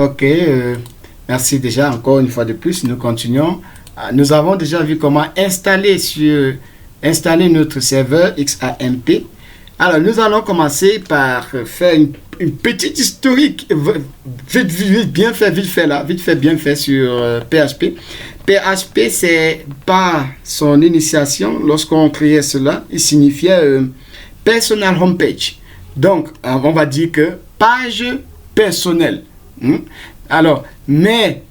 Ok, merci déjà encore une fois de plus. Nous continuons. Nous avons déjà vu comment installer notre serveur XAMPP. Alors, nous allons commencer par faire une petite historique, vite, bien fait, bien fait sur PHP. PHP, c'est par son initiation, lorsqu'on créait cela, il signifiait Personal Homepage. Donc, on va dire que page personnelle. Alors, mais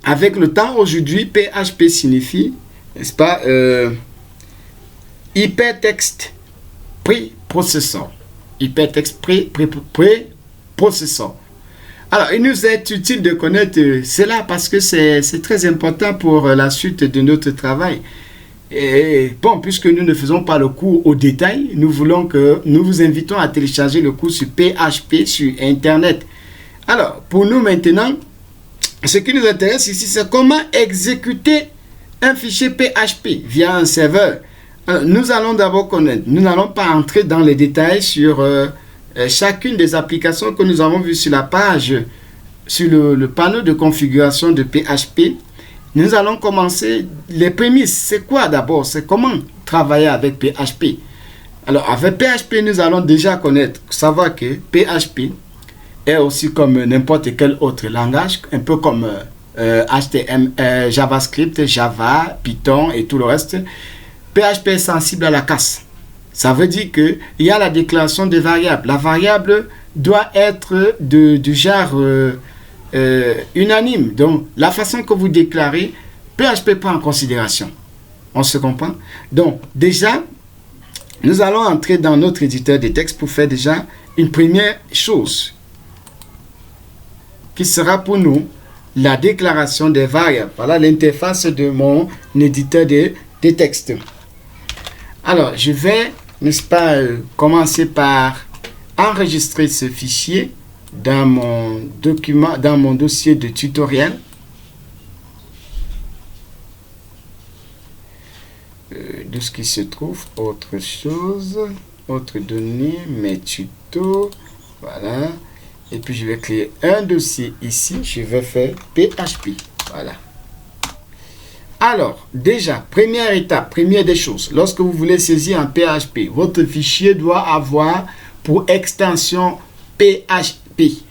avec le temps aujourd'hui, PHP signifie, n'est-ce pas, Hypertext Preprocessor. Hypertext Preprocessor. Alors, il nous est utile de connaître cela parce que c'est très important pour la suite de notre travail. Et bon, puisque nous ne faisons pas le cours au détail, nous vous invitons à télécharger le cours sur PHP sur Internet. Alors, pour nous maintenant, ce qui nous intéresse ici, c'est comment exécuter un fichier PHP via un serveur. Alors, nous allons d'abord connaître, nous n'allons pas entrer dans les détails sur chacune des applications que nous avons vues sur la page, sur le panneau de configuration de PHP. Nous allons commencer les prémices. C'est quoi d'abord? C'est comment travailler avec PHP. Alors, avec PHP, nous allons déjà savoir que PHP est aussi comme n'importe quel autre langage, un peu comme HTML, JavaScript, Java, Python et tout le reste. PHP est sensible à la casse. Ça veut dire qu'il y a la déclaration des variables. La variable doit être du genre unanime. Donc, la façon que vous déclarez, PHP prend en considération. On se comprend? Donc, déjà, nous allons entrer dans notre éditeur de texte pour faire déjà une première chose qui sera pour nous la déclaration des variables. Voilà l'interface de mon éditeur de texte. Alors, je vais, n'est-ce pas, commencer par enregistrer ce fichier dans mon document, dans mon dossier de tutoriel. De ce qui se trouve, autre chose, autre donnée, mes tutos, voilà. Et puis je vais créer un dossier ici, je vais faire PHP, voilà. Alors, déjà, première étape, première des choses, lorsque vous voulez saisir un PHP, votre fichier doit avoir pour extension PHP.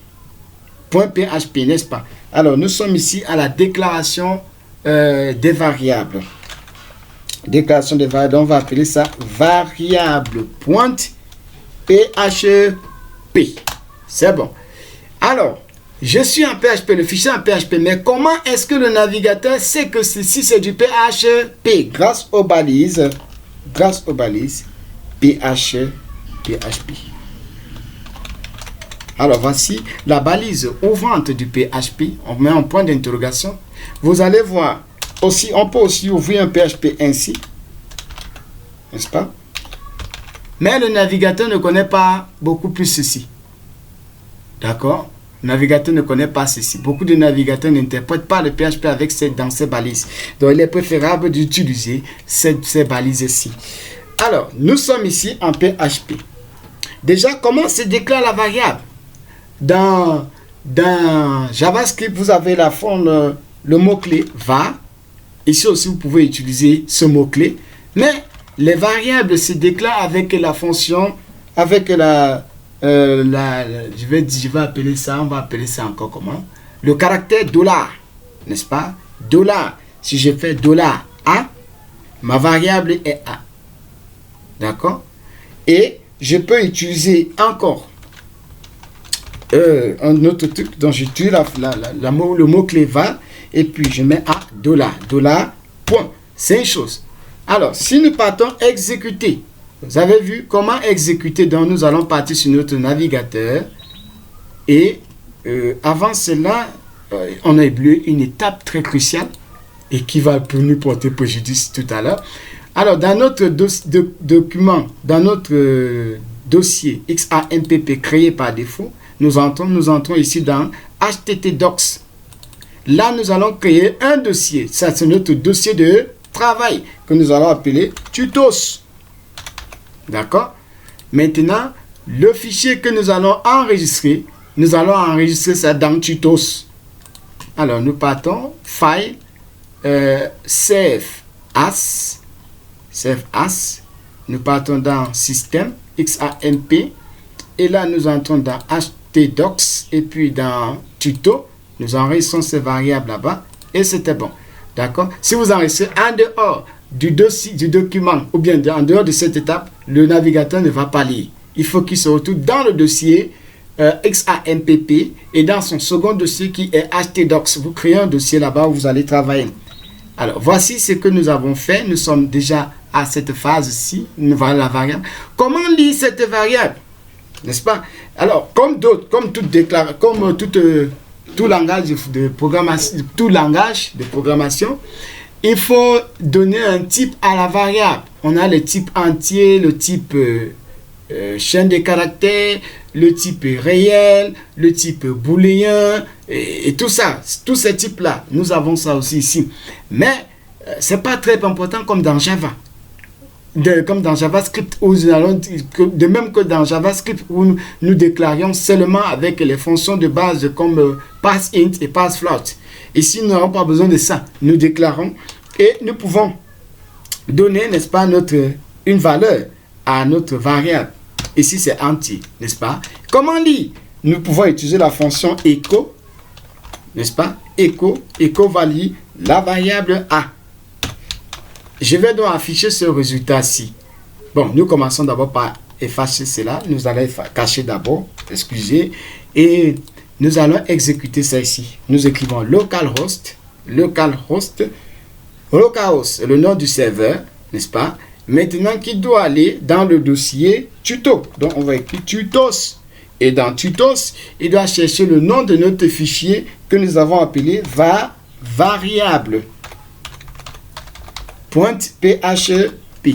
.php, n'est-ce pas? Alors, nous sommes ici à la déclaration des variables. Déclaration des variables, on va appeler ça variable.php. C'est bon. Alors, je suis en PHP, le fichier en PHP, mais comment est-ce que le navigateur sait que ceci c'est du PHP? Grâce aux balises PHP. Alors, voici la balise ouvrante du PHP. On met un point d'interrogation. Vous allez voir, aussi, on peut aussi ouvrir un PHP ainsi, n'est-ce pas? Mais le navigateur ne connaît pas beaucoup plus ceci. D'accord? Le navigateur ne connaît pas ceci. Beaucoup de navigateurs n'interprètent pas le PHP dans ces balises. Donc, il est préférable d'utiliser ces balises-ci. Alors, nous sommes ici en PHP. Déjà, comment se déclare la variable? Dans JavaScript, vous avez la forme, le mot-clé var. Ici aussi, vous pouvez utiliser ce mot-clé. Mais les variables se déclarent avec la fonction, avec je vais appeler ça, on va appeler ça encore comment? Le caractère $, n'est-ce pas? $. Si je fais $A, ma variable est A. D'accord? Et je peux utiliser encore un autre truc dont j'utilise le mot-clé var et puis je mets A, $, point. C'est une chose. Alors, si nous partons exécuter, vous avez vu comment exécuter, donc nous allons partir sur notre navigateur et avant cela, on a oublié une étape très cruciale et qui va nous porter préjudice tout à l'heure. Alors, dans notre document, dans notre dossier XAMPP créé par défaut, nous entrons ici dans HTTDocs. Là, nous allons créer un dossier. Ça, c'est notre dossier de travail que nous allons appeler tutos. D'accord? Maintenant, le fichier que nous allons enregistrer, nous allons enregistrer ça dans Tutos. Alors, nous partons, File, Save As. Save As. Nous partons dans Système, XAMP. Et là, nous entrons dans htdocs. Et puis, dans Tuto, nous enregistrons ces variables là-bas. Et c'était bon. D'accord? Si vous enregistrez en dehors du dossier, du document, ou bien en dehors de cette étape, le navigateur ne va pas lire. Il faut qu'il se retrouve dans le dossier XAMPP et dans son second dossier qui est htdocs. Vous créez un dossier là-bas où vous allez travailler. Alors, voici ce que nous avons fait. Nous sommes déjà à cette phase-ci. Nous voilà la variable. Comment lire cette variable? N'est-ce pas? Alors, comme d'autres, comme tout langage de programmation, il faut donner un type à la variable. On a le type entier, le type chaîne de caractères, le type réel, le type booléen, et tout ça. Tous ces types-là, nous avons ça aussi ici. Mais, ce n'est pas très important comme dans Java. Comme dans JavaScript, de même que dans JavaScript, où nous déclarions seulement avec les fonctions de base comme parseInt et parseFloat. Ici, nous n'avons pas besoin de ça. Nous déclarons et nous pouvons donner, n'est-ce pas, une valeur à notre variable. Ici, c'est entier, n'est-ce pas? Comment lire? Nous pouvons utiliser la fonction echo, n'est-ce pas? Echo va lire la variable A. Je vais donc afficher ce résultat-ci. Bon, nous commençons d'abord par effacer cela. Nous allons cacher d'abord, excusez, et nous allons exécuter ça ici. Nous écrivons localhost, localhost, le nom du serveur, n'est-ce pas? Maintenant, qui doit aller dans le dossier tuto. Donc, on va écrire tutos. Et dans tutos, il doit chercher le nom de notre fichier que nous avons appelé variable. .php.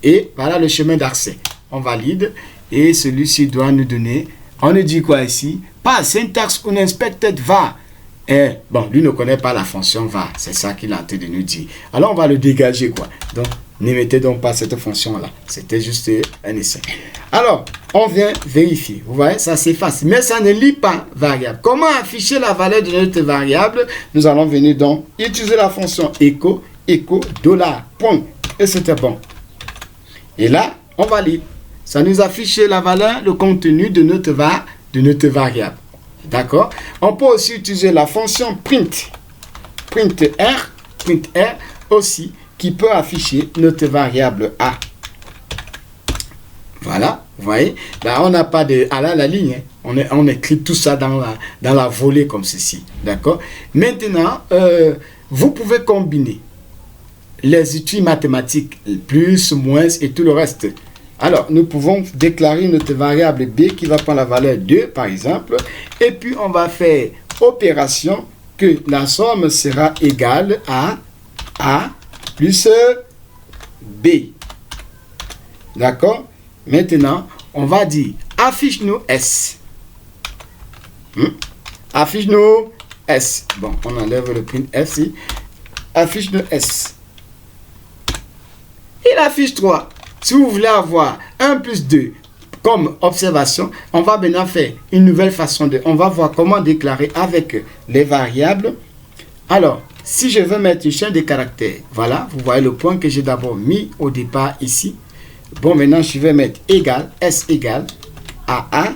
Et voilà le chemin d'accès. On valide et celui-ci doit nous donner, on nous dit quoi ici? Pas syntax unexpected var. Et bon, lui ne connaît pas la fonction var. C'est ça qu'il a en train de nous dire. Alors on va le dégager quoi. Donc, ne mettez donc pas cette fonction-là. C'était juste un essai. Alors, on vient vérifier. Vous voyez, ça s'efface. Mais ça ne lit pas variable. Comment afficher la valeur de notre variable? Nous allons venir donc utiliser la fonction echo $, et c'était bon. Et là, on valide. Ça nous affiche la valeur, le contenu de notre variable. D'accord? On peut aussi utiliser la fonction print aussi, qui peut afficher notre variable A. Voilà, vous voyez? Là, on n'a pas de à la ligne. Hein. On écrit tout ça dans la volée comme ceci. D'accord? Maintenant, vous pouvez combiner les outils mathématiques, plus, moins et tout le reste. Alors, nous pouvons déclarer notre variable B qui va prendre la valeur 2, par exemple. Et puis, on va faire opération que la somme sera égale à A plus B. D'accord? Maintenant, on va dire affiche-nous S. Affiche-nous S. Bon, on enlève le print F. Affiche-nous S. Il affiche 3. Si vous voulez avoir 1 plus 2 comme observation, on va maintenant faire une nouvelle façon de... On va voir comment déclarer avec les variables. Alors, si je veux mettre une chaîne de caractères, voilà, vous voyez le point que j'ai d'abord mis au départ ici. Bon, maintenant, je vais mettre égal, S égale à 1,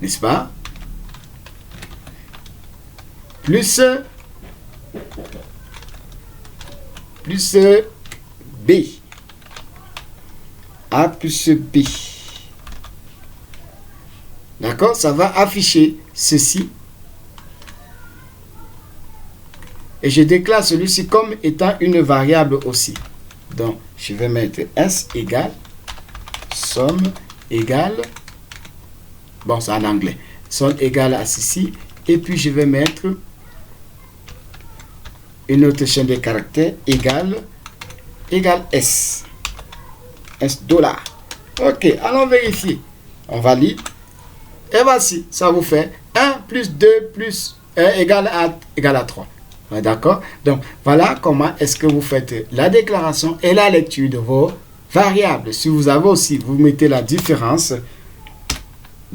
n'est-ce pas? Plus B. A plus B. D'accord? Ça va afficher ceci. Et je déclare celui-ci comme étant une variable aussi. Donc, je vais mettre S égale somme égale. Bon, c'est en anglais. Somme égale à ceci. Et puis, je vais mettre une autre chaîne de caractères égale S. S $. Ok, allons vérifier. On valide. Et voici, ça vous fait 1 plus 2 plus 1 égale à 3. D'accord? Donc, voilà comment est-ce que vous faites la déclaration et la lecture de vos variables. Si vous avez aussi, vous mettez la différence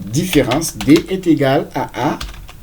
différence D est égal à A